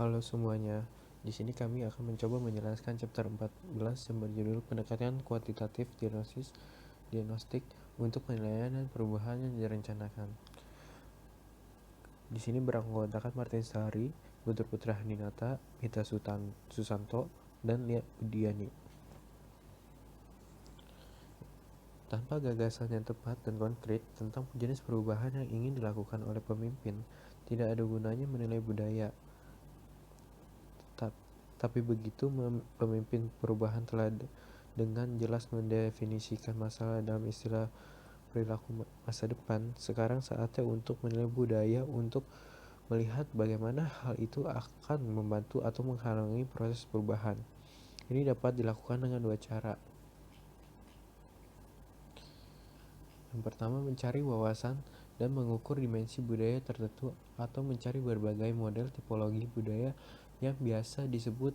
Halo semuanya, di sini kami akan mencoba menjelaskan chapter 14 yang berjudul pendekatan kuantitatif diagnostik untuk penilaian dan perubahan yang direncanakan. Di sini beranggotakan Martin Sahari, Guntur Putra Handinata, Mita Susanto, dan Lia Budiani. Tanpa gagasan yang tepat dan konkret tentang jenis perubahan yang ingin dilakukan oleh pemimpin, tidak ada gunanya menilai budaya. Tapi begitu pemimpin perubahan telah dengan jelas mendefinisikan masalah dalam istilah perilaku masa depan, sekarang saatnya untuk menilai budaya untuk melihat bagaimana hal itu akan membantu atau menghalangi proses perubahan. Ini dapat dilakukan dengan dua cara. Yang pertama, mencari wawasan dan mengukur dimensi budaya tertentu atau mencari berbagai model tipologi budaya yang biasa disebut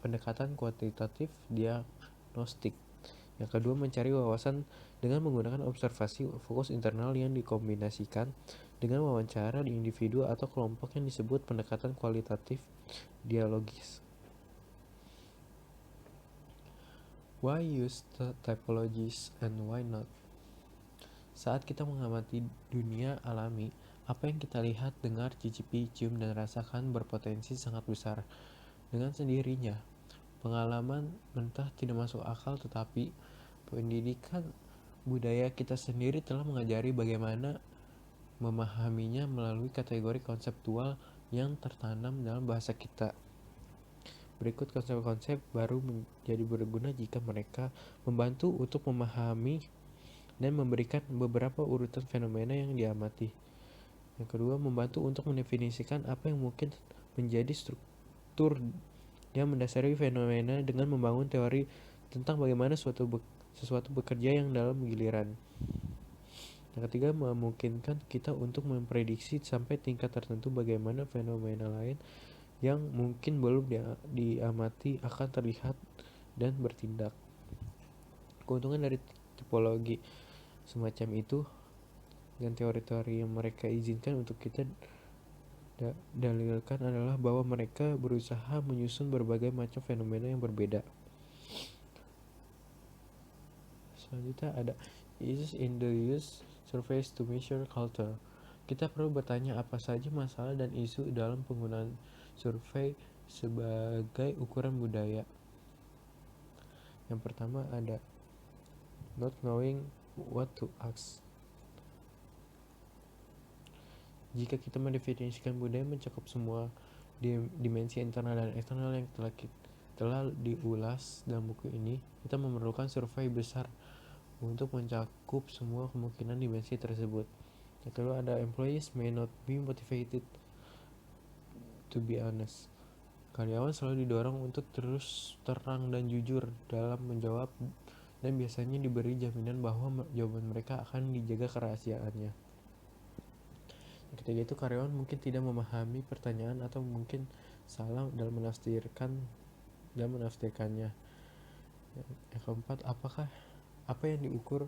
pendekatan kuantitatif diagnostik. Yang kedua, mencari wawasan dengan menggunakan observasi fokus internal yang dikombinasikan dengan wawancara di individu atau kelompok yang disebut pendekatan kualitatif dialogis. Why use the typologies and why not? Saat kita mengamati dunia alami, apa yang kita lihat, dengar, cicipi, cium, dan rasakan berpotensi sangat besar. Dengan sendirinya, pengalaman mentah tidak masuk akal, tetapi pendidikan budaya kita sendiri telah mengajari bagaimana memahaminya melalui kategori konseptual yang tertanam dalam bahasa kita. Berikut konsep-konsep baru menjadi berguna jika mereka membantu untuk memahami dan memberikan beberapa urutan fenomena yang diamati. Yang kedua, membantu untuk mendefinisikan apa yang mungkin menjadi struktur yang mendasari fenomena dengan membangun teori tentang bagaimana sesuatu bekerja yang dalam giliran. Yang ketiga, memungkinkan kita untuk memprediksi sampai tingkat tertentu bagaimana fenomena lain yang mungkin belum diamati akan terlihat dan bertindak. Keuntungan dari tipologi semacam itu dan teori-teori yang mereka izinkan untuk kita dalilkan adalah bahwa mereka berusaha menyusun berbagai macam fenomena yang berbeda. Selanjutnya ada is in the use surveys to measure culture. Kita perlu bertanya apa saja masalah dan isu dalam penggunaan survei sebagai ukuran budaya. Yang pertama ada not knowing what to ask. Jika kita mendefinisikan budaya mencakup semua dimensi internal dan eksternal yang telah diulas dalam buku ini, kita memerlukan survei besar untuk mencakup semua kemungkinan dimensi tersebut. Yang kedua ada employees may not be motivated to be honest. Karyawan selalu didorong untuk terus terang dan jujur dalam menjawab dan biasanya diberi jaminan bahwa jawaban mereka akan dijaga kerahasiaannya. Yang ketiga itu karyawan mungkin tidak memahami pertanyaan atau mungkin salah dalam menafsirkannya. Yang keempat, apa yang diukur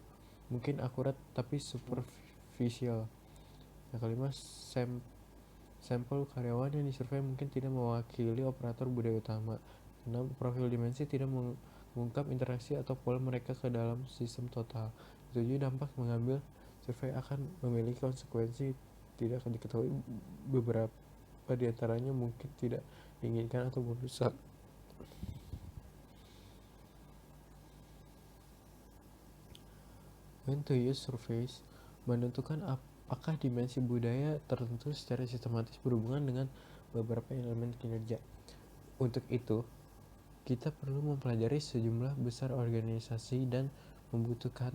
mungkin akurat tapi superficial. Yang kelima, sampel karyawan yang disurvei mungkin tidak mewakili operator budaya utama. 6. Profil dimensi tidak mengungkap interaksi atau pola mereka ke dalam sistem total. 7. Dampak mengambil survei akan memiliki konsekuensi tidak akan diketahui, beberapa diantaranya mungkin tidak diinginkan atau merusak. When to use surveys, menentukan apakah dimensi budaya tertentu secara sistematis berhubungan dengan beberapa elemen kinerja. Untuk itu, kita perlu mempelajari sejumlah besar organisasi dan membutuhkan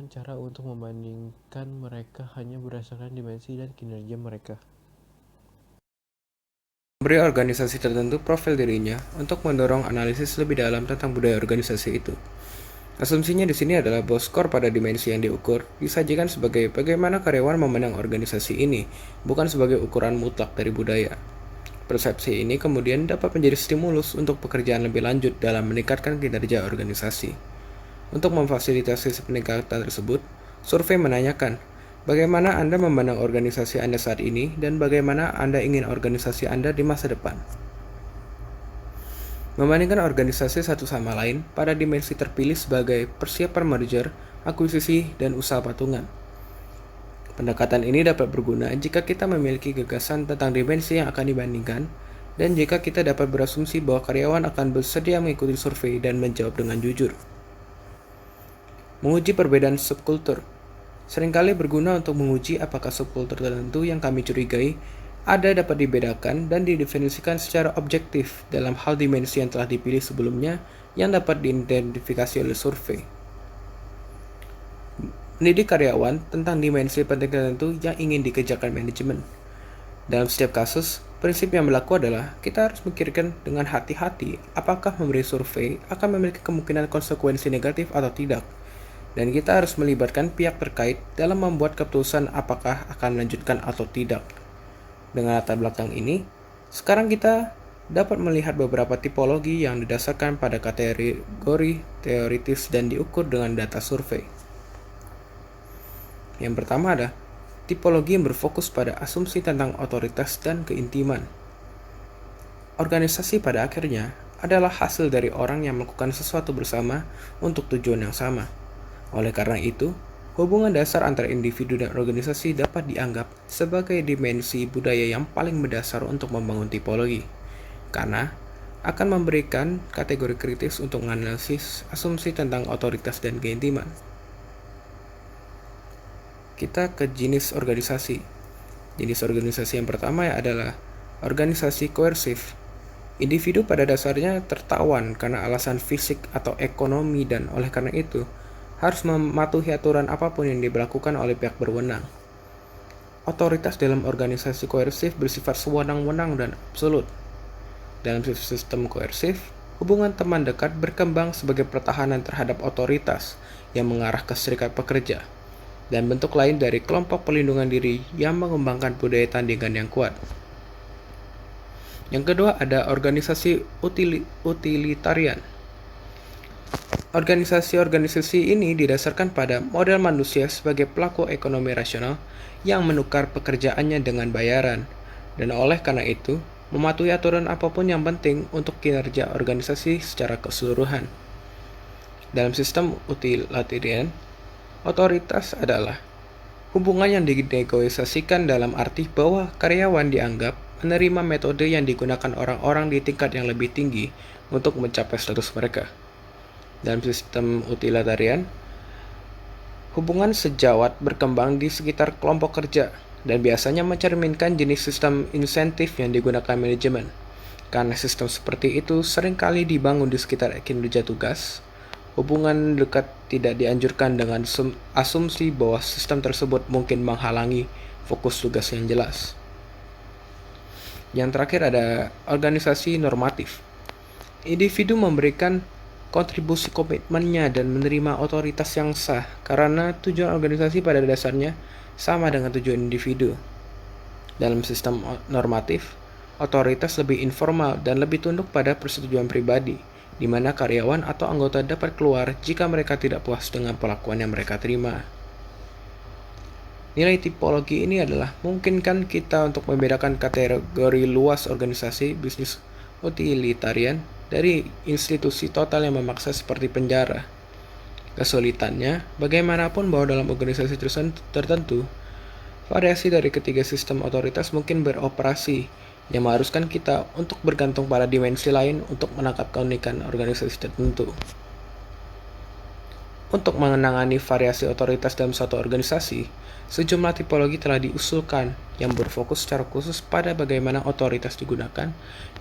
cara untuk membandingkan mereka hanya berdasarkan dimensi dan kinerja mereka. Memberi organisasi tertentu profil dirinya untuk mendorong analisis lebih dalam tentang budaya organisasi itu. Asumsinya di sini adalah bahwa skor pada dimensi yang diukur disajikan sebagai bagaimana karyawan memandang organisasi ini, bukan sebagai ukuran mutlak dari budaya. Persepsi ini kemudian dapat menjadi stimulus untuk pekerjaan lebih lanjut dalam meningkatkan kinerja organisasi. Untuk memfasilitasi peningkatan tersebut, survei menanyakan, Bagaimana Anda memandang organisasi Anda saat ini, dan bagaimana Anda ingin organisasi Anda di masa depan? Membandingkan organisasi satu sama lain pada dimensi terpilih sebagai persiapan merger, akuisisi, dan usaha patungan. Pendekatan ini dapat berguna jika kita memiliki gagasan tentang dimensi yang akan dibandingkan, dan jika kita dapat berasumsi bahwa karyawan akan bersedia mengikuti survei dan menjawab dengan jujur. Menguji perbedaan subkultur seringkali berguna untuk menguji apakah subkultur tertentu yang kami curigai ada dapat dibedakan dan didefinisikan secara objektif dalam hal dimensi yang telah dipilih sebelumnya yang dapat diidentifikasi oleh survei. Mendidik karyawan tentang dimensi penting tertentu yang ingin dikejarkan manajemen. Dalam setiap kasus, prinsip yang berlaku adalah kita harus memikirkan dengan hati-hati apakah memberi survei akan memiliki kemungkinan konsekuensi negatif atau tidak. Dan kita harus melibatkan pihak terkait dalam membuat keputusan apakah akan melanjutkan atau tidak. Dengan latar belakang ini, sekarang kita dapat melihat beberapa tipologi yang didasarkan pada kategori teoritis dan diukur dengan data survei. Yang pertama ada tipologi yang berfokus pada asumsi tentang otoritas dan keintiman. Organisasi pada akhirnya adalah hasil dari orang yang melakukan sesuatu bersama untuk tujuan yang sama. Oleh karena itu, hubungan dasar antara individu dan organisasi dapat dianggap sebagai dimensi budaya yang paling mendasar untuk membangun tipologi, karena akan memberikan kategori kritis untuk menganalisis asumsi tentang otoritas dan keintiman. Kita ke jenis organisasi. Jenis organisasi yang pertama adalah organisasi koersif. Individu pada dasarnya tertawan karena alasan fisik atau ekonomi, dan oleh karena itu harus mematuhi aturan apapun yang diberlakukan oleh pihak berwenang. Otoritas dalam organisasi koersif bersifat sewenang-wenang dan absolut. Dalam sistem koersif, hubungan teman dekat berkembang sebagai pertahanan terhadap otoritas yang mengarah ke serikat pekerja, dan bentuk lain dari kelompok perlindungan diri yang mengembangkan budaya tandingan yang kuat. Yang kedua ada organisasi utilitarian. Organisasi-organisasi ini didasarkan pada model manusia sebagai pelaku ekonomi rasional yang menukar pekerjaannya dengan bayaran, dan oleh karena itu mematuhi aturan apapun yang penting untuk kinerja organisasi secara keseluruhan. Dalam sistem utilitarian, otoritas adalah hubungan yang dinegosiasikan dalam arti bahwa karyawan dianggap menerima metode yang digunakan orang-orang di tingkat yang lebih tinggi untuk mencapai status mereka. Dalam sistem utilitarian, hubungan sejawat berkembang di sekitar kelompok kerja dan biasanya mencerminkan jenis sistem insentif yang digunakan manajemen. Karena sistem seperti itu seringkali dibangun di sekitar kinerja tugas, hubungan dekat tidak dianjurkan dengan asumsi bahwa sistem tersebut mungkin menghalangi fokus tugas yang jelas. Yang terakhir ada organisasi normatif. Individu memberikan kontribusi komitmennya dan menerima otoritas yang sah karena tujuan organisasi pada dasarnya sama dengan tujuan individu. Dalam sistem normatif, otoritas lebih informal dan lebih tunduk pada persetujuan pribadi, di mana karyawan atau anggota dapat keluar jika mereka tidak puas dengan perlakuan yang mereka terima. Nilai tipologi ini adalah memungkinkan kita untuk membedakan kategori luas organisasi bisnis utilitarian dari institusi total yang memaksa seperti penjara. Kesulitannya, bagaimanapun bahwa dalam organisasi tertentu, variasi dari ketiga sistem otoritas mungkin beroperasi, yang mengharuskan kita untuk bergantung pada dimensi lain untuk menangkap keunikan organisasi tertentu. Untuk menangani variasi otoritas dalam suatu organisasi, sejumlah tipologi telah diusulkan yang berfokus secara khusus pada bagaimana otoritas digunakan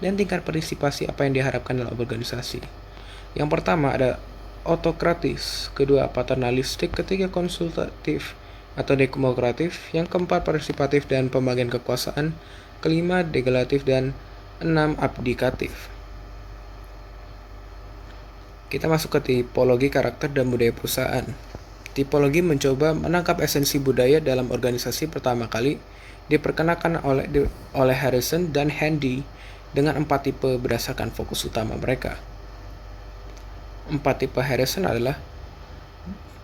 dan tingkat partisipasi apa yang diharapkan dalam organisasi. Yang pertama ada autokratis, kedua paternalistik, ketiga konsultatif atau demokratif, yang keempat partisipatif dan pembagian kekuasaan, kelima delegatif, dan enam abdikatif. Kita masuk ke tipologi karakter dan budaya perusahaan. Tipologi mencoba menangkap esensi budaya dalam organisasi pertama kali diperkenalkan oleh Harrison dan Handy dengan 4 tipe berdasarkan fokus utama mereka. 4 tipe Harrison adalah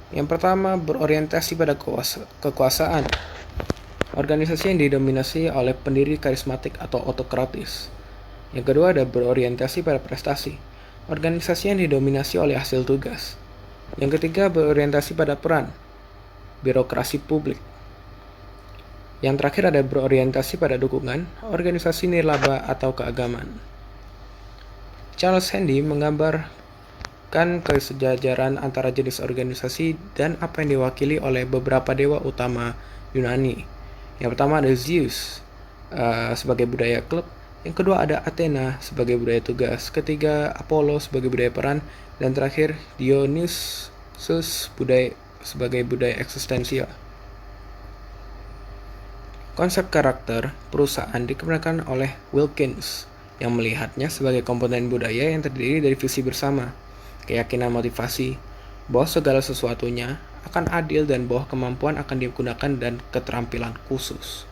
Yang pertama, berorientasi pada kekuasaan. Organisasi yang didominasi oleh pendiri karismatik atau otokratis. Yang kedua ada berorientasi pada prestasi. Organisasi yang didominasi oleh hasil tugas. Yang ketiga berorientasi pada peran. Birokrasi publik. Yang terakhir ada berorientasi pada dukungan, organisasi nirlaba atau keagamaan. Charles Handy menggambarkan kesejajaran antara jenis organisasi dan apa yang diwakili oleh beberapa dewa utama Yunani. Yang pertama ada Zeus sebagai budaya klub, yang kedua ada Athena sebagai budaya tugas, ketiga Apollo sebagai budaya peran, dan terakhir Dionysus sebagai budaya eksistensial. Konsep karakter perusahaan dikembangkan oleh Wilkins yang melihatnya sebagai komponen budaya yang terdiri dari visi bersama, keyakinan motivasi, bahwa segala sesuatunya akan adil dan bahwa kemampuan akan digunakan dan keterampilan khusus.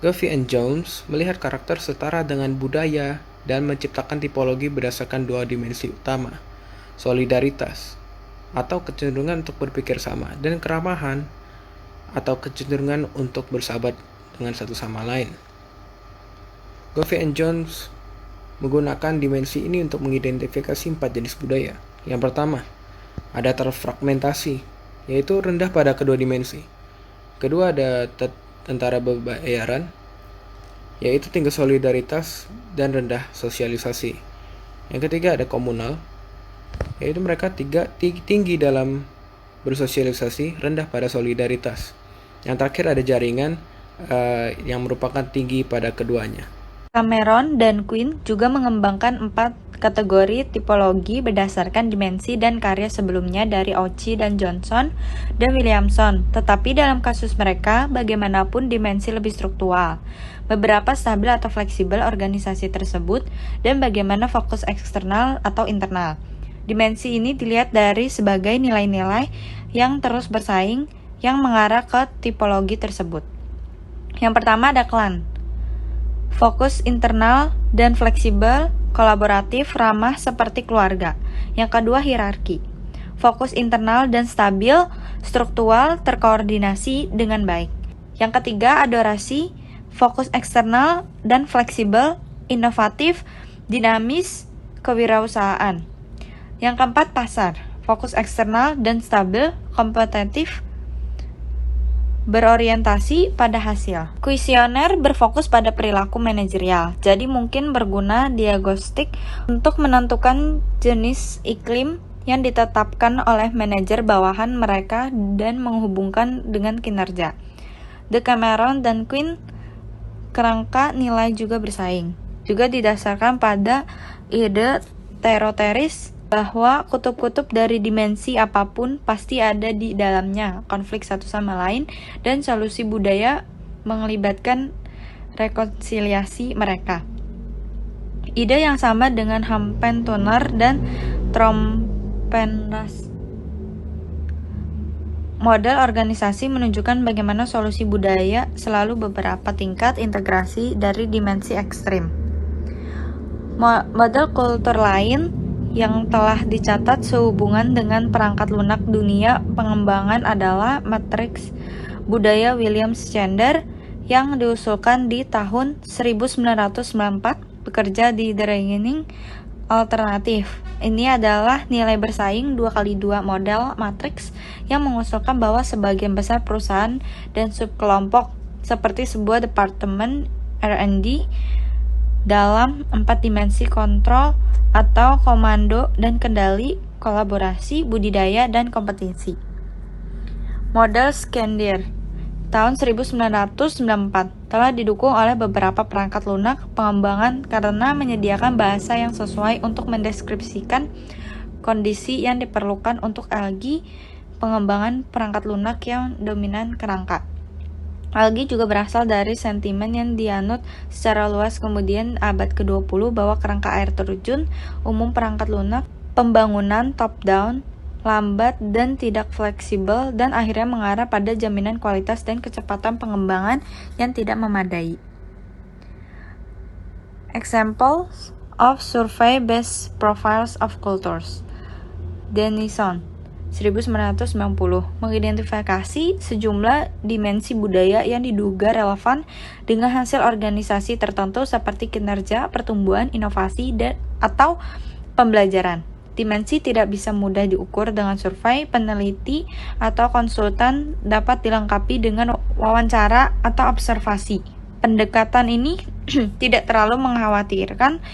Govey and Jones melihat karakter setara dengan budaya dan menciptakan tipologi berdasarkan dua dimensi utama, solidaritas atau kecenderungan untuk berpikir sama, dan keramahan atau kecenderungan untuk bersahabat dengan satu sama lain. Govey and Jones menggunakan dimensi ini untuk mengidentifikasi 4 jenis budaya. Yang pertama, ada terfragmentasi, yaitu rendah pada kedua dimensi. Kedua ada tentara berbayaran, yaitu tinggi solidaritas dan rendah sosialisasi. Yang ketiga ada komunal, yaitu mereka tinggi dalam bersosialisasi, rendah pada solidaritas. Yang terakhir ada jaringan yang merupakan tinggi pada keduanya. Cameron dan Quinn juga mengembangkan 4 kategori tipologi berdasarkan dimensi dan karya sebelumnya dari Auchi dan Johnson dan Williamson, tetapi dalam kasus mereka, bagaimanapun dimensi lebih struktural, beberapa stabil atau fleksibel organisasi tersebut, dan bagaimana fokus eksternal atau internal. Dimensi ini dilihat dari sebagai nilai-nilai yang terus bersaing yang mengarah ke tipologi tersebut. Yang pertama ada klan. Fokus internal dan fleksibel, kolaboratif, ramah seperti keluarga. Yang kedua hierarki. Fokus internal dan stabil, struktural, terkoordinasi dengan baik. Yang ketiga adorasi, fokus eksternal dan fleksibel, inovatif, dinamis, kewirausahaan. Yang keempat pasar. Fokus eksternal dan stabil, kompetitif, berorientasi pada hasil. Kuesioner berfokus pada perilaku manajerial, jadi mungkin berguna diagnostik untuk menentukan jenis iklim yang ditetapkan oleh manajer bawahan mereka dan menghubungkan dengan kinerja. Cameron dan Quinn kerangka nilai juga bersaing, juga didasarkan pada ide teroteris bahwa kutub-kutub dari dimensi apapun pasti ada di dalamnya, konflik satu sama lain, dan solusi budaya melibatkan rekonsiliasi mereka. Ide yang sama dengan Hampen-Turner dan Trompenras. Model organisasi menunjukkan bagaimana solusi budaya selalu beberapa tingkat integrasi dari dimensi ekstrim. Model kultur lain yang telah dicatat sehubungan dengan perangkat lunak dunia pengembangan adalah matriks budaya William Chandler yang diusulkan di tahun 1994, bekerja di The Reasoning Alternative. Ini adalah nilai bersaing 2x2 model matriks yang mengusulkan bahwa sebagian besar perusahaan dan subkelompok seperti sebuah departemen R&D dalam 4 dimensi kontrol atau komando dan kendali, kolaborasi, budidaya, dan kompetisi. Model Skandir tahun 1994 telah didukung oleh beberapa perangkat lunak pengembangan karena menyediakan bahasa yang sesuai untuk mendeskripsikan kondisi yang diperlukan untuk algi pengembangan perangkat lunak yang dominan kerangka. Algi juga berasal dari sentimen yang dianut secara luas kemudian abad ke-20 bahwa kerangka air terjun umum perangkat lunak, pembangunan top-down, lambat dan tidak fleksibel, dan akhirnya mengarah pada jaminan kualitas dan kecepatan pengembangan yang tidak memadai. Examples of survey-based profiles of cultures. Denison. 1990 mengidentifikasi sejumlah dimensi budaya yang diduga relevan dengan hasil organisasi tertentu seperti kinerja, pertumbuhan, inovasi, atau pembelajaran. Dimensi tidak bisa mudah diukur dengan survei, peneliti, atau konsultan dapat dilengkapi dengan wawancara atau observasi. Pendekatan ini tidak terlalu mengkhawatirkan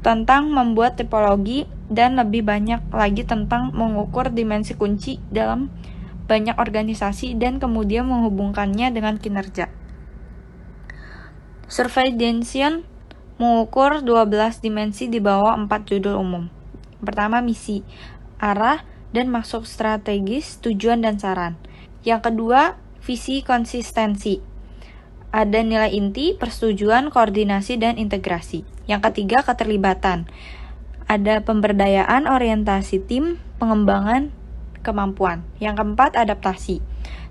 tentang membuat tipologi dan lebih banyak lagi tentang mengukur dimensi kunci dalam banyak organisasi dan kemudian menghubungkannya dengan kinerja. Survey Dension mengukur 12 dimensi di bawah 4 judul umum. Pertama, misi, arah, dan maksud strategis, tujuan, dan saran. Yang kedua, visi konsistensi. Ada nilai inti, persetujuan, koordinasi, dan integrasi. Yang ketiga, keterlibatan. Ada pemberdayaan, orientasi tim, pengembangan kemampuan. Yang keempat, adaptasi.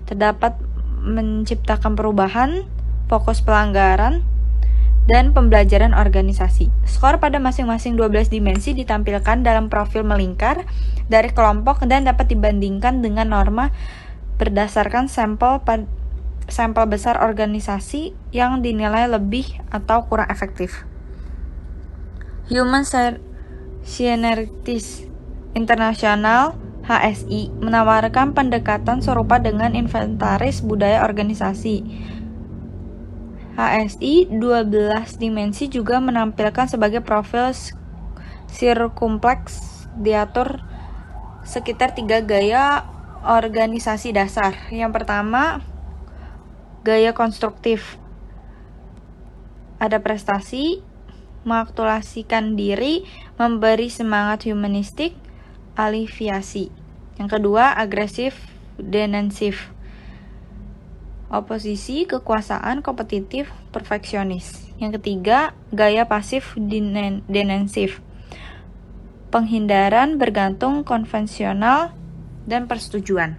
Terdapat menciptakan perubahan, fokus pelanggaran, dan pembelajaran organisasi. Skor pada masing-masing 12 dimensi ditampilkan dalam profil melingkar dari kelompok dan dapat dibandingkan dengan norma berdasarkan sampel besar organisasi yang dinilai lebih atau kurang efektif. Human Scientists International (HSI) menawarkan pendekatan serupa dengan inventaris budaya organisasi. HSI 12 dimensi juga menampilkan sebagai profil sirkumpleks diatur sekitar 3 gaya organisasi dasar. Yang pertama, gaya konstruktif. Ada prestasi, mengaktualisasikan diri, memberi semangat humanistik, aliviasi. Yang kedua, agresif, denensif. Oposisi, kekuasaan, kompetitif, perfeksionis. Yang ketiga, gaya pasif, denensif. Penghindaran, bergantung, konvensional, dan persetujuan.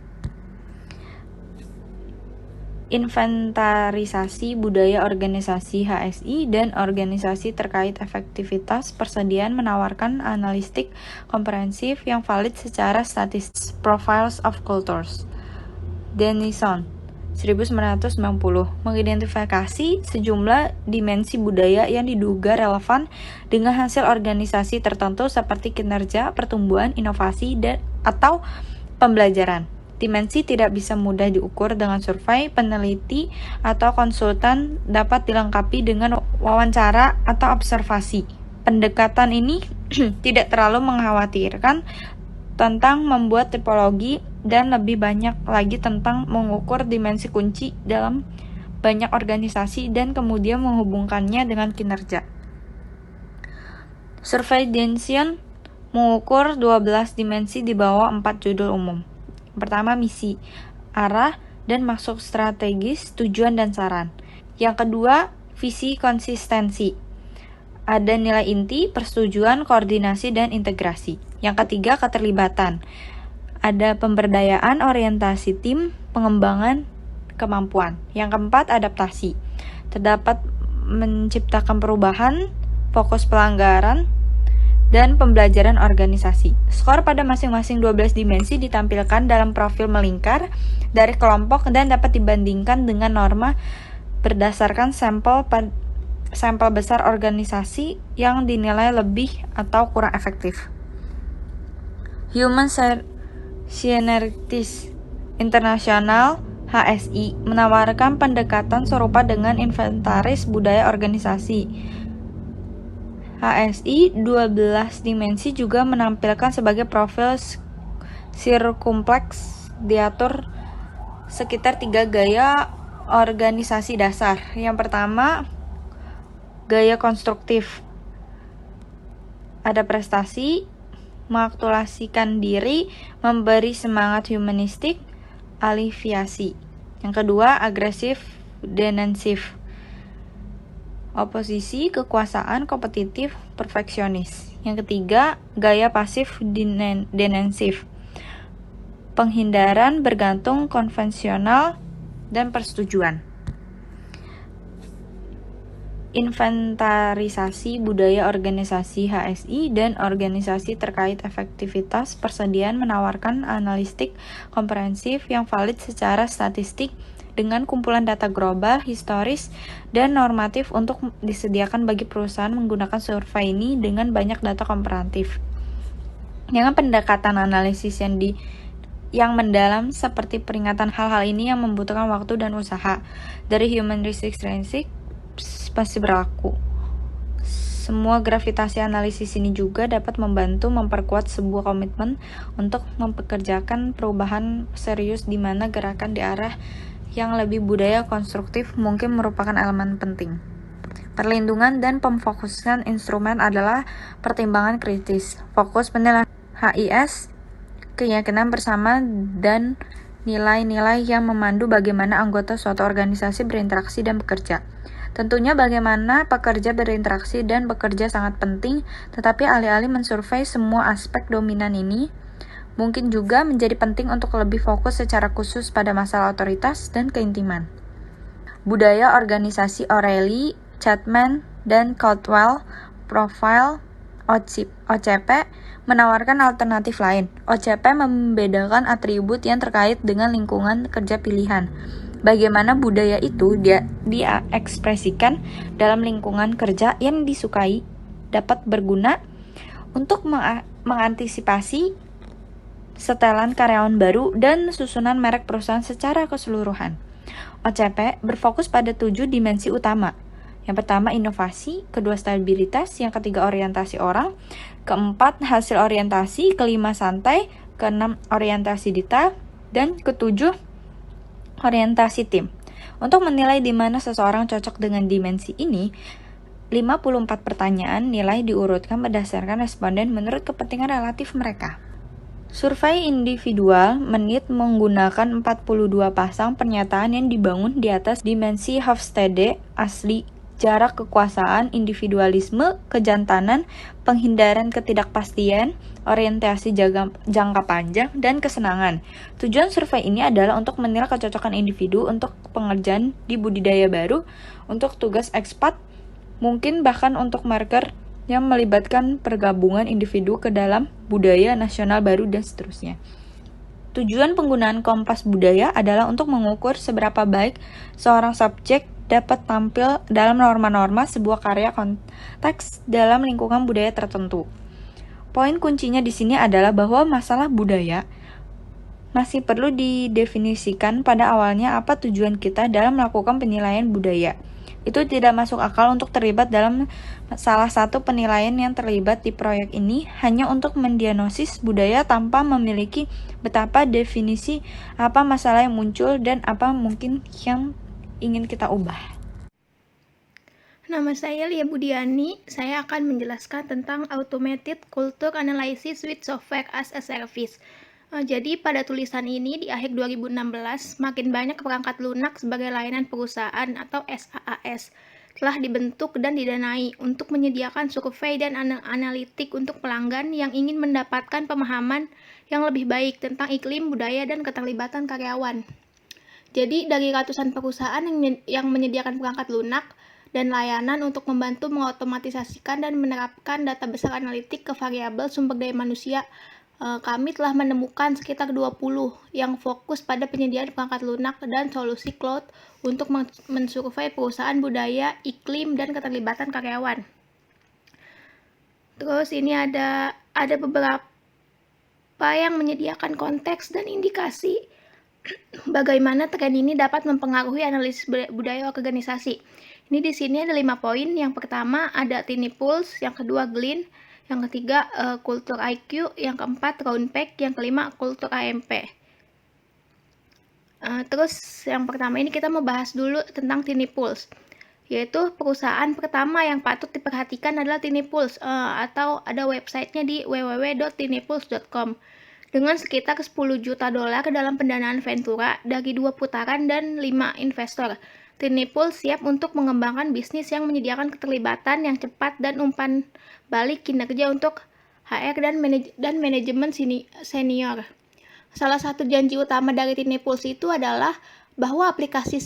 Inventarisasi budaya organisasi HSI dan organisasi terkait efektivitas persediaan menawarkan analistik komprehensif yang valid secara statistik. Profiles of Cultures. Denison 1990 mengidentifikasi sejumlah dimensi budaya yang diduga relevan dengan hasil organisasi tertentu seperti kinerja, pertumbuhan, inovasi, atau pembelajaran. Dimensi tidak bisa mudah diukur dengan survei, peneliti, atau konsultan dapat dilengkapi dengan wawancara atau observasi. Pendekatan ini tidak terlalu mengkhawatirkan tentang membuat tipologi dan lebih banyak lagi tentang mengukur dimensi kunci dalam banyak organisasi dan kemudian menghubungkannya dengan kinerja. Survey Dension mengukur 12 dimensi di bawah 4 judul umum. Pertama, misi, arah, dan maksud strategis, tujuan, dan saran. Yang kedua, visi konsistensi. Ada nilai inti, persetujuan, koordinasi, dan integrasi. Yang ketiga, keterlibatan. Ada pemberdayaan, orientasi tim, pengembangan kemampuan. Yang keempat, adaptasi. Terdapat menciptakan perubahan, fokus pelanggaran, dan pembelajaran organisasi. Skor pada masing-masing 12 dimensi ditampilkan dalam profil melingkar dari kelompok dan dapat dibandingkan dengan norma berdasarkan sampel besar organisasi yang dinilai lebih atau kurang efektif. Human Scientists International (HSI) menawarkan pendekatan serupa dengan inventaris budaya organisasi. HSI 12 dimensi juga menampilkan sebagai profil sirkumpleks diatur sekitar 3 gaya organisasi dasar. Yang pertama, gaya konstruktif. Ada prestasi, mengaktualisasikan diri, memberi semangat humanistik, aliviasi. Yang kedua, agresif, denensif. Oposisi, kekuasaan, kompetitif, perfeksionis. Yang ketiga, gaya pasif, denensif. Penghindaran, bergantung, konvensional, dan persetujuan. inventarisasi budaya organisasi HSI dan organisasi terkait efektivitas persediaan menawarkan analistik komprehensif yang valid secara statistik dengan kumpulan data global, historis, dan normatif untuk disediakan bagi perusahaan menggunakan survei ini dengan banyak data komparatif. Dengan pendekatan analisis yang mendalam seperti peringatan hal-hal ini yang membutuhkan waktu dan usaha dari human research masih berlaku. Semua gravitasi analisis ini juga dapat membantu memperkuat sebuah komitmen untuk mempekerjakan perubahan serius di mana gerakan di arah yang lebih budaya konstruktif mungkin merupakan elemen penting. Perlindungan dan pemfokusan instrumen adalah pertimbangan kritis. Fokus penilaian HIS, keyakinan bersama, dan nilai-nilai yang memandu bagaimana anggota suatu organisasi berinteraksi dan bekerja. Tentunya bagaimana pekerja berinteraksi dan bekerja sangat penting, tetapi alih-alih mensurvei semua aspek dominan ini, mungkin juga menjadi penting untuk lebih fokus secara khusus pada masalah otoritas dan keintiman. Budaya organisasi O'Reilly, Chapman, dan Caldwell Profile OCP menawarkan alternatif lain. OCP membedakan atribut yang terkait dengan lingkungan kerja pilihan. Bagaimana budaya itu diekspresikan dalam lingkungan kerja yang disukai dapat berguna untuk mengantisipasi setelan karyawan baru dan susunan merek perusahaan secara keseluruhan. OCP berfokus pada 7 dimensi utama. Yang pertama inovasi, kedua stabilitas, yang ketiga orientasi orang, keempat hasil orientasi, kelima santai, keenam orientasi detail, dan ketujuh orientasi tim. Untuk menilai di mana seseorang cocok dengan dimensi ini, 54 pertanyaan nilai diurutkan berdasarkan responden menurut kepentingan relatif mereka. Survei individual menit menggunakan 42 pasang pernyataan yang dibangun di atas dimensi Hofstede asli, jarak kekuasaan, individualisme, kejantanan, penghindaran ketidakpastian, orientasi jangka panjang, dan kesenangan. Tujuan survei ini adalah untuk menilai kecocokan individu untuk pengerjaan di budidaya baru, untuk tugas ekspat, mungkin bahkan untuk marker yang melibatkan pergabungan individu ke dalam budaya nasional baru, dan seterusnya. Tujuan penggunaan kompas budaya adalah untuk mengukur seberapa baik seorang subjek dapat tampil dalam norma-norma sebuah karya konteks dalam lingkungan budaya tertentu. Poin kuncinya di sini adalah bahwa masalah budaya masih perlu didefinisikan pada awalnya apa tujuan kita dalam melakukan penilaian budaya. Itu tidak masuk akal untuk terlibat dalam salah satu penilaian yang terlibat di proyek ini hanya untuk mendiagnosis budaya tanpa memiliki betapa definisi apa masalah yang muncul dan apa mungkin yang ingin kita ubah. Nama saya Lia Budiani. Saya akan menjelaskan tentang Automated Culture Analysis with Software as a Service. Jadi pada tulisan ini di akhir 2016, makin banyak perangkat lunak sebagai layanan perusahaan atau SaaS telah dibentuk dan didanai untuk menyediakan survei dan analitik untuk pelanggan yang ingin mendapatkan pemahaman yang lebih baik tentang iklim, budaya, dan keterlibatan karyawan. Jadi dari ratusan perusahaan yang menyediakan perangkat lunak dan layanan untuk membantu mengotomatisasikan dan menerapkan data besar analitik ke variabel sumber daya manusia, kami telah menemukan sekitar 20 yang fokus pada penyediaan perangkat lunak dan solusi cloud untuk mensurvei perusahaan, budaya, iklim, dan keterlibatan karyawan. Terus ini ada beberapa yang menyediakan konteks dan indikasi bagaimana tren ini dapat mempengaruhi analisis budaya organisasi. Ini di sini ada 5 poin. Yang pertama ada Tiny Pulse, yang kedua Glean, yang ketiga Culture IQ, yang keempat Roundpack, yang kelima Culture AMP. Terus yang pertama ini kita mau bahas dulu tentang Tiny Pulse, yaitu perusahaan pertama yang patut diperhatikan adalah Tiny Pulse, atau ada websitenya di www.tinypulse.com. Dengan sekitar $10 juta dalam pendanaan Ventura dari 2 putaran dan 5 investor. Tiny Pulse siap untuk mengembangkan bisnis yang menyediakan keterlibatan yang cepat dan umpan balik kinerja untuk HR dan manajemen senior. Salah satu janji utama dari Tiny Pulse itu adalah bahwa aplikasi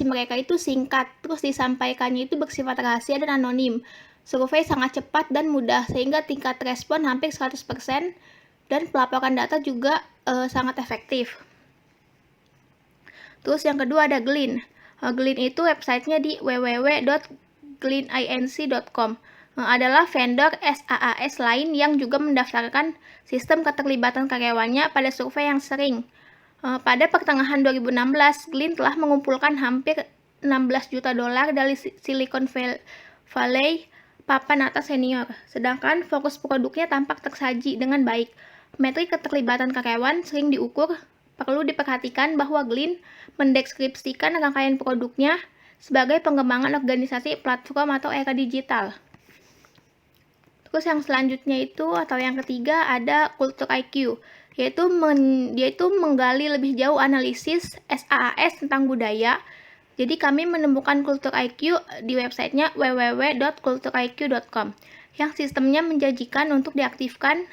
mereka itu singkat, terus disampaikannya itu bersifat rahasia dan anonim. Survei sangat cepat dan mudah, sehingga tingkat respon hampir 100%, dan pelaporan data juga sangat efektif. Terus yang kedua ada Glean. Glean itu websitenya di www.gleaninc.com. Adalah vendor SaaS lain yang juga mendaftarkan sistem keterlibatan karyawannya pada survei yang sering. Pada pertengahan 2016, Glean telah mengumpulkan hampir $16 juta dari Silicon Valley papan atas senior, sedangkan fokus produknya tampak tersaji dengan baik. Metrik keterlibatan karyawan sering diukur. Perlu diperhatikan bahwa Glean mendeskripsikan rangkaian produknya sebagai pengembangan organisasi, platform, atau era digital. Terus yang selanjutnya itu, atau yang ketiga, ada Culture IQ, yaitu menggali lebih jauh analisis SaaS tentang budaya. Jadi kami menemukan Culture IQ di websitenya www.cultureiq.com, yang sistemnya menjanjikan untuk diaktifkan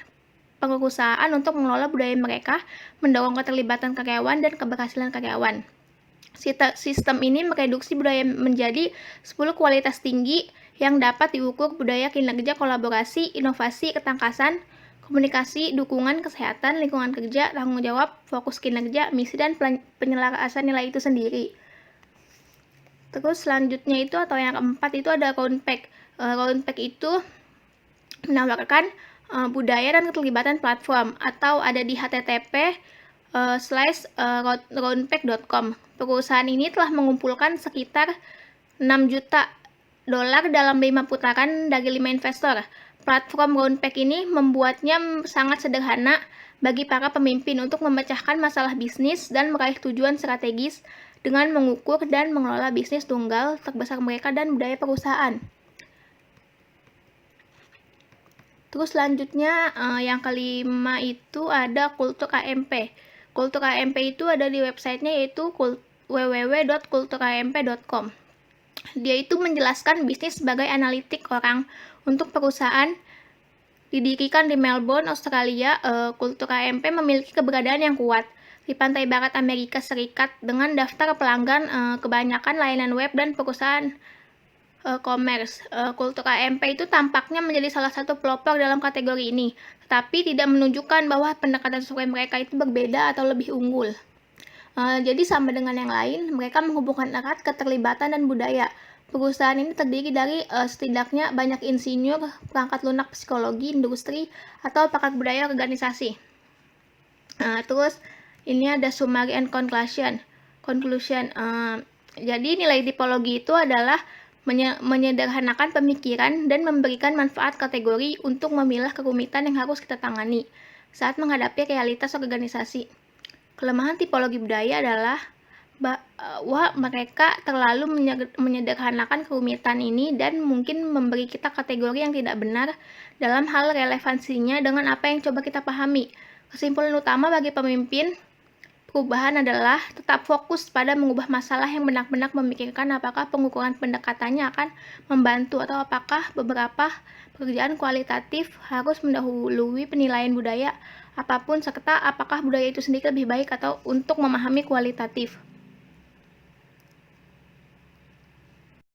perusahaan untuk mengelola budaya mereka, mendorong keterlibatan karyawan dan keberhasilan karyawan. Sistem ini mereduksi budaya menjadi 10 kualitas tinggi yang dapat diukur: budaya, kinerja, kolaborasi, inovasi, ketangkasan, komunikasi, dukungan, kesehatan, lingkungan kerja, tanggung jawab, fokus kinerja, misi, dan penyelarasan nilai itu sendiri. Terus selanjutnya itu, atau yang keempat itu, ada Roundpack. Roundpack itu menawarkan budaya dan keterlibatan platform, atau ada di http://roundpack.com. Perusahaan ini telah mengumpulkan sekitar $6 juta dalam 5 putaran dari 5 investor. Platform Roundpack ini membuatnya sangat sederhana bagi para pemimpin untuk memecahkan masalah bisnis dan meraih tujuan strategis dengan mengukur dan mengelola bisnis tunggal terbesar mereka dan budaya perusahaan. Terus selanjutnya yang kelima itu ada Kultur AMP. Kultur AMP itu ada di websitenya, yaitu www.kulturamp.com. Dia itu menjelaskan bisnis sebagai analitik orang untuk perusahaan. Didirikan di Melbourne, Australia, Kultur AMP memiliki keberadaan yang kuat di pantai barat Amerika Serikat dengan daftar pelanggan kebanyakan layanan web dan perusahaan commerce. Kultur AMP itu tampaknya menjadi salah satu pelopor dalam kategori ini, tetapi tidak menunjukkan bahwa pendekatan survei mereka itu berbeda atau lebih unggul. Jadi sama dengan yang lain, mereka menghubungkan erat keterlibatan dan budaya. Perusahaan ini terdiri dari setidaknya banyak insinyur, perangkat lunak psikologi, industri, atau pakar budaya organisasi. Terus ini ada summary and conclusion. Jadi nilai tipologi itu adalah menyederhanakan pemikiran dan memberikan manfaat kategori untuk memilah kerumitan yang harus kita tangani saat menghadapi realitas organisasi. Kelemahan tipologi budaya adalah bahwa mereka terlalu menyederhanakan kerumitan ini dan mungkin memberi kita kategori yang tidak benar dalam hal relevansinya dengan apa yang coba kita pahami. Kesimpulan utama bagi pemimpin perubahan adalah tetap fokus pada mengubah masalah yang benar-benar memikirkan apakah pengukuran pendekatannya akan membantu atau apakah beberapa pekerjaan kualitatif harus mendahului penilaian budaya apapun, serta apakah budaya itu sendiri lebih baik atau untuk memahami kualitatif.